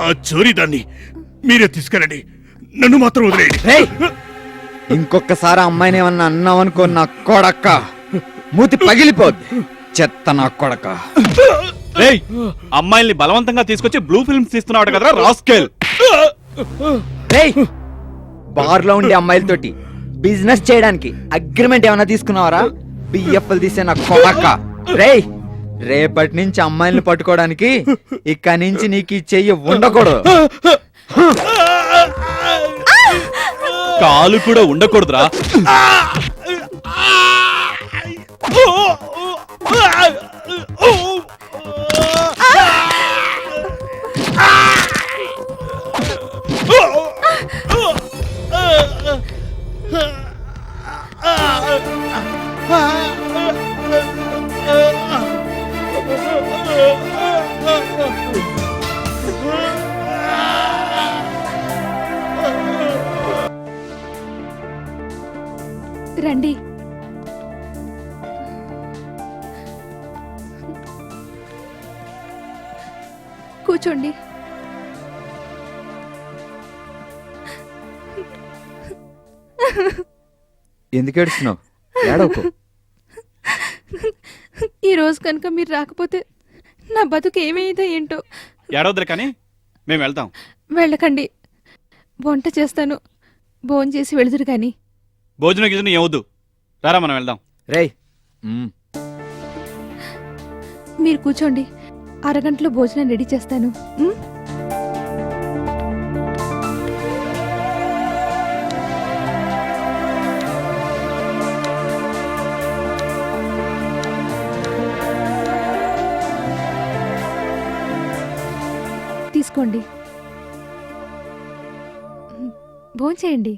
ఆ చోరీదాన్ని మీరే తీసుకెళ్ళండి, నన్ను మాత్రం వదిలేయండి. ఇంకొకసారి అమ్మాయిని ఏమన్నా అన్నావనుకో నా కొడక మూతి పగిలిపోద్ది. చెత్త నా కొడక. అమ్మాయిల్ని బలవంతంగా తీసుకొచ్చి బ్లూ ఫిల్మ్స్ తీస్తున్నాడు కదా రాస్కెల్. బార్ లో ఉండే అమ్మాయిలతోటి బిజినెస్ చేయడానికి అగ్రిమెంట్ ఏమైనా తీసుకున్నావరా? బిఎఫ్ఎల్ తీసే నా కొడక. రేపటి నుంచి అమ్మాయిల్ని పట్టుకోవడానికి ఇక్కడి నుంచి నీకు ఈ చెయ్యి ఉండకూడదు. కాలు కూడా ఉండకూడదురా. రండి. కూర్చోండి. ఎందుకు ఏడుస్తున్నావు? ఏడవకు. ఈ రోజు కనుక మీరు రాకపోతే నా బతుకు ఏమైందో ఏంటో. ఏడవద్దులే కానీ మేము వెళ్తాం. వెళ్ళకండి, వంట చేస్తాను, భోంచేసి వెళుదురు కానీ. భోజనం గిజనం ఏవద్దు, రారా మనం వెళ్దాం. మీరు కూర్చోండి, అరగంటలో భోజనం రెడీ చేస్తాను. తీసుకోండి, భోంచేయండి.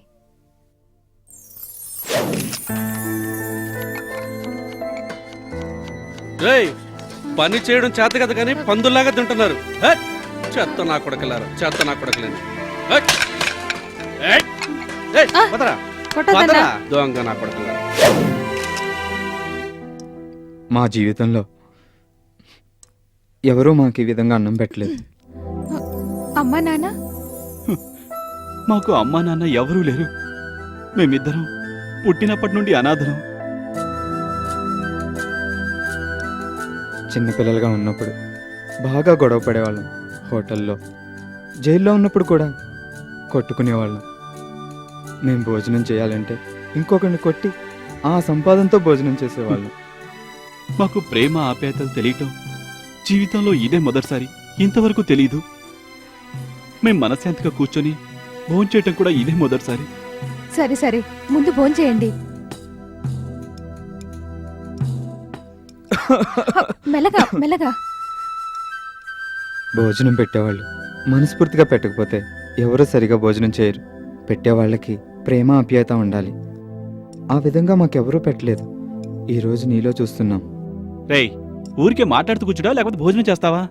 పని చేయడం చేత కదా కానీ పందుల్లాగా తింటున్నారు. చెత్త నా కొడకలారు, చెత్త నా కొడకలేను. దొంగ నా కొడకలారు. మా జీవితంలో ఎవరూ మాకు ఈ విధంగా అన్నం పెట్టలేదు. అమ్మా నాన్న? మాకు అమ్మా నాన్న ఎవరూ లేరు. మేమిద్దరం పుట్టినప్పటి నుండి అనాథలం. చిన్నపిల్లలుగా ఉన్నప్పుడు బాగా గొడవ పడేవాళ్ళం. హోటల్లో, జైల్లో ఉన్నప్పుడు కూడా కొట్టుకునేవాళ్ళం. మేము భోజనం చేయాలంటే ఇంకొకరిని కొట్టి ఆ సంపాదనతో భోజనం చేసేవాళ్ళం. మాకు ప్రేమ ఆప్యాయతలు తెలియటం జీవితంలో ఇదే మొదటిసారి. ఇంతవరకు తెలీదు. మేం మనశ్శాంతిగా కూర్చొని భోంచేయటం కూడా ఇదే మొదటిసారి. సరే సరే, ముందు భోంచేయండి. మెల్లగా మెల్లగా. భోజనం పెట్టేవాళ్ళు మనస్ఫూర్తిగా పెట్టకపోతే ఎవరు సరిగా భోజనం చేయరు. పెట్టేవాళ్ళకి ప్రేమ ఆప్యాయత ఉండాలి. ఆ విధంగా మాకెవరూ పెట్టలేదు. ఈరోజు నీలో చూస్తున్నాం. రేయ్, ఊరికే మాట్లాడుతూ కూర్చుడా లేకపోతే భోజనం చేస్తావా?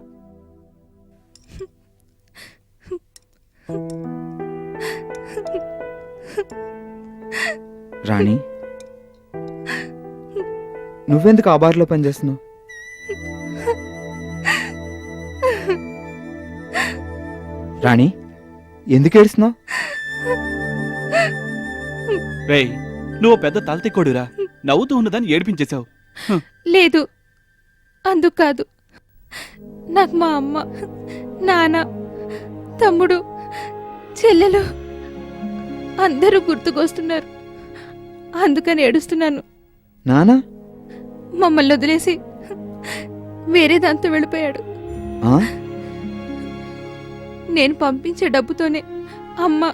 రాణి, నువ్వెందుకు ఆ బార్లో పనిచేస్తున్నావు? రాణి, ఎందుకు ఏడుస్తున్నావు? రేయ్, నువ్వు పెద్ద తలతిక్కోడురా. నవ్వుతూ ఉన్నదాన్ని ఏడిపించేశావు. లేదు, అందుకు కాదు. నాకు మా అమ్మ, నాన్న, తమ్ముడు, చెల్లెలు అందరూ గుర్తుకొస్తున్నారు. అందుకని ఏడుస్తున్నాను. నానా మమ్మల్ని వదిలేసి వేరే దాంతో వెళ్ళిపోయాడు. నేను పంపించే డబ్బుతోనే అమ్మ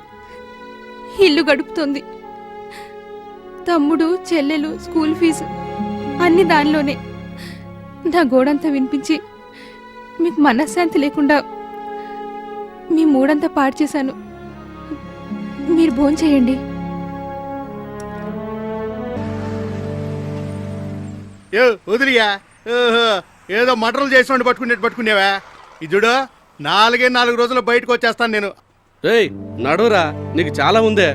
ఇల్లు గడుపుతోంది. తమ్ముడు, చెల్లెలు, స్కూల్ ఫీజు అన్ని దానిలోనే. నా గోడంతా వినిపించి మీకు మనశ్శాంతి లేకుండా మీ మూడంతా పాడు చేశాను. మీరు భోంచేయండి. వదిలియా, ఏదో మటర్లు చేసి పట్టుకునేవా? ఇదుడు 4 రోజులు బయటకు వచ్చేస్తాను నేను. నడురా, నీకు చాలా ఉందే.